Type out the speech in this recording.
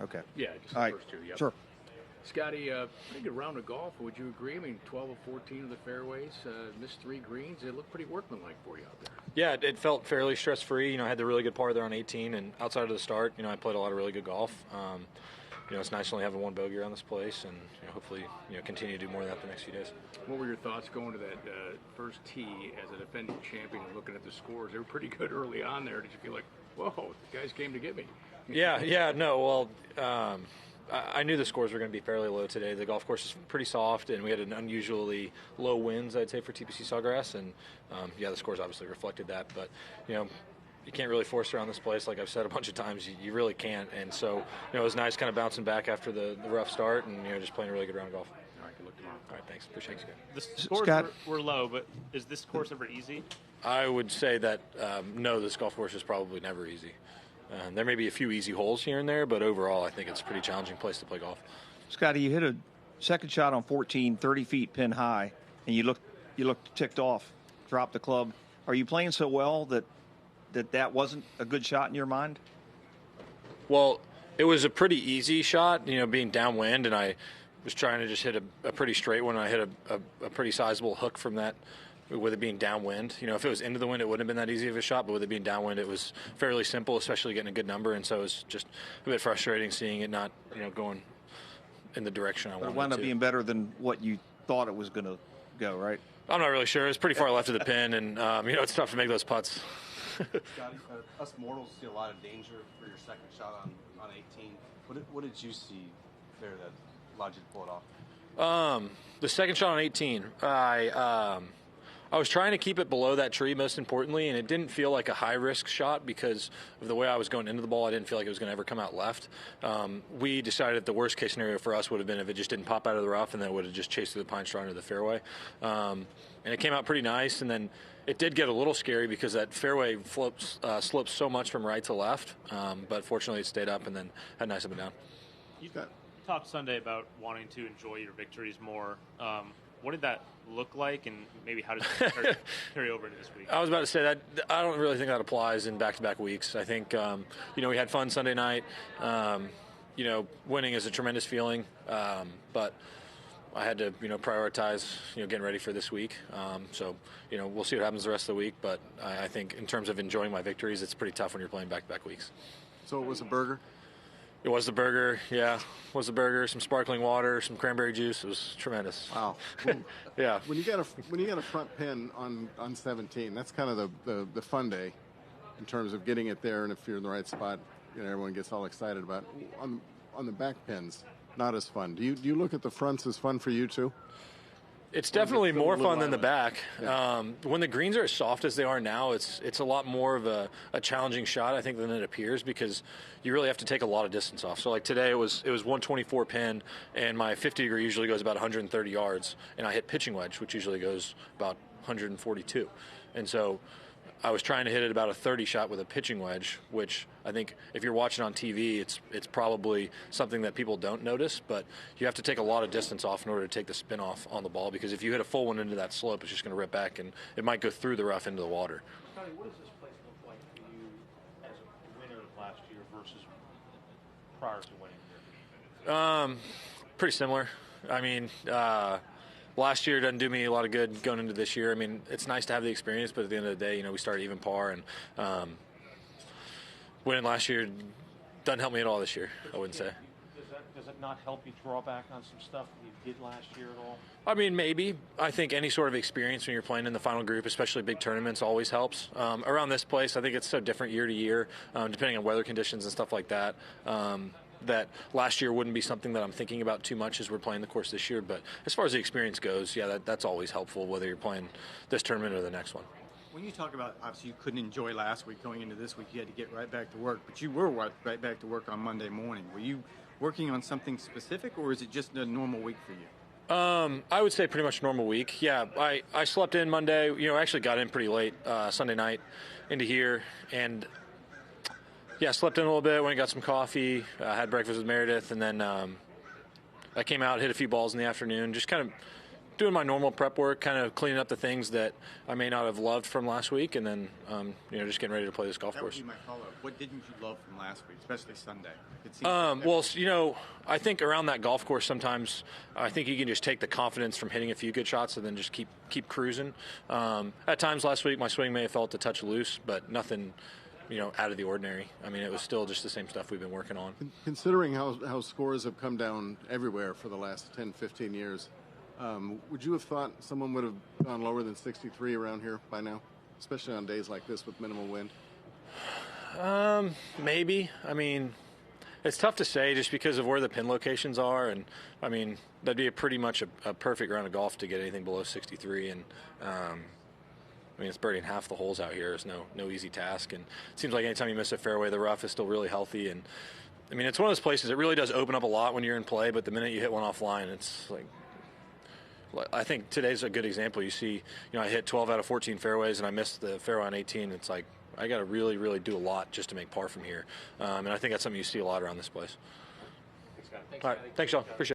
Okay. Yeah, just All the right. first two. Yep. Sure. Scotty, pretty good round of golf. Would you agree? I mean, 12 of 14 of the fairways, missed 3 greens. It looked pretty workmanlike for you out there. Yeah, it felt fairly stress-free. I had the really good par there on 18, and outside of the start, I played a lot of really good golf. It's nice only having 1 bogey around this place, and hopefully, continue to do more of that the next few days. What were your thoughts going to that first tee as a defending champion and looking at the scores? They were pretty good early on there. Did you feel like, whoa, the guys came to get me? No, well, I knew the scores were going to be fairly low today. The golf course is pretty soft, and we had an unusually low winds, I'd say, for TPC Sawgrass, and the scores obviously reflected that. But you can't really force around this place, like I've said a bunch of times. You really can't, and so it was nice, kind of bouncing back after the rough start, and just playing a really good round of golf. All right, good luck tomorrow. All right, thanks. Appreciate it. The scores Scott? were low, but is this course ever easy? I would say that no, this golf course is probably never easy. There may be a few easy holes here and there, but overall, I think it's a pretty challenging place to play golf. Scotty, you hit a second shot on 14, 30 feet pin high, and you looked ticked off, dropped the club. Are you playing so well that wasn't a good shot in your mind? Well, it was a pretty easy shot, being downwind, and I was trying to just hit a pretty straight one. I hit a pretty sizable hook from that, with it being downwind. If it was into the wind, it wouldn't have been that easy of a shot, but with it being downwind, it was fairly simple, especially getting a good number, and so it was just a bit frustrating seeing it not, going in the direction I wanted it to. It wound up being better than what you thought it was going to go, right? I'm not really sure. It was pretty far left of the pin, and, it's tough to make those putts. Scotty, us mortals see a lot of danger for your second shot on 18. What did you see there that allowed you to pull it off? The second shot on 18, I was trying to keep it below that tree, most importantly, and it didn't feel like a high-risk shot because of the way I was going into the ball. I didn't feel like it was going to ever come out left. We decided that the worst-case scenario for us would have been if it just didn't pop out of the rough, and then it would have just chased through the pine straw into the fairway. And it came out pretty nice, and then it did get a little scary because that fairway slopes so much from right to left, but fortunately it stayed up and then had nice up and down. You talked Sunday about wanting to enjoy your victories more. What did that look like, and maybe how does it carry over into this week? I was about to say that I don't really think that applies in back-to-back weeks. I think, we had fun Sunday night. Winning is a tremendous feeling, but I had to, prioritize, getting ready for this week. So, we'll see what happens the rest of the week, but I think in terms of enjoying my victories, it's pretty tough when you're playing back-to-back weeks. So it was a burger? It was the burger, yeah. It was the burger, some sparkling water, some cranberry juice. It was tremendous. Wow. Yeah. When you got a front pin on 17, that's kind of the fun day in terms of getting it there, and if you're in the right spot, everyone gets all excited about it. On the back pins, not as fun. Do you look at the fronts as fun for you too? It's definitely more fun than the back. Yeah. When the greens are as soft as they are now, it's a lot more of a challenging shot, I think, than it appears, because you really have to take a lot of distance off. So like today, it was 124 pin, and my 50 degree usually goes about 130 yards, and I hit pitching wedge, which usually goes about 142. And so I was trying to hit it about a 30 shot with a pitching wedge, which I think if you're watching on TV, it's probably something that people don't notice, but you have to take a lot of distance off in order to take the spin off on the ball, because if you hit a full one into that slope, it's just going to rip back, and it might go through the rough into the water. Scotty, what does this place look like for you as a winner last year versus prior to winning here? Pretty similar. I mean, last year doesn't do me a lot of good going into this year. I mean, it's nice to have the experience, but at the end of the day, we started even par, and winning last year doesn't help me at all this year, I wouldn't say. Does it not help you draw back on some stuff that you did last year at all? I mean, maybe. I think any sort of experience when you're playing in the final group, especially big tournaments, always helps. Around this place, I think it's so different year to year, depending on weather conditions and stuff like that. That last year wouldn't be something that I'm thinking about too much as we're playing the course this year. But as far as the experience goes, yeah, that's always helpful, whether you're playing this tournament or the next one. When you talk about, obviously, you couldn't enjoy last week going into this week, you had to get right back to work, but you were right back to work on Monday morning. Were you working on something specific, or is it just a normal week for you? I would say pretty much normal week. Yeah, I slept in Monday. I actually got in pretty late Sunday night into here, and yeah, slept in a little bit, went and got some coffee, had breakfast with Meredith, and then I came out, hit a few balls in the afternoon, just kind of doing my normal prep work, kind of cleaning up the things that I may not have loved from last week, and then just getting ready to play this golf course. That would be my follow-up. What didn't you love from last week, especially Sunday? Well, I think around that golf course sometimes I think you can just take the confidence from hitting a few good shots and then just keep cruising. At times last week my swing may have felt a touch loose, but nothing out of the ordinary. I mean, it was still just the same stuff we've been working on. Considering how scores have come down everywhere for the last 10, 15 years, would you have thought someone would have gone lower than 63 around here by now, especially on days like this with minimal wind? Maybe. I mean, it's tough to say just because of where the pin locations are, and I mean that'd be pretty much a perfect round of golf to get anything below 63, and I mean, it's birdieing half the holes out here is no easy task, and it seems like anytime you miss a fairway, the rough is still really healthy, and I mean, it's one of those places that really does open up a lot when you're in play, but the minute you hit one offline, it's like, I think today's a good example. You see, I hit 12 out of 14 fairways, and I missed the fairway on 18. It's like, I got to really, really do a lot just to make par from here, and I think that's something you see a lot around this place. Thanks, Scott. All right, thanks, y'all. Appreciate it.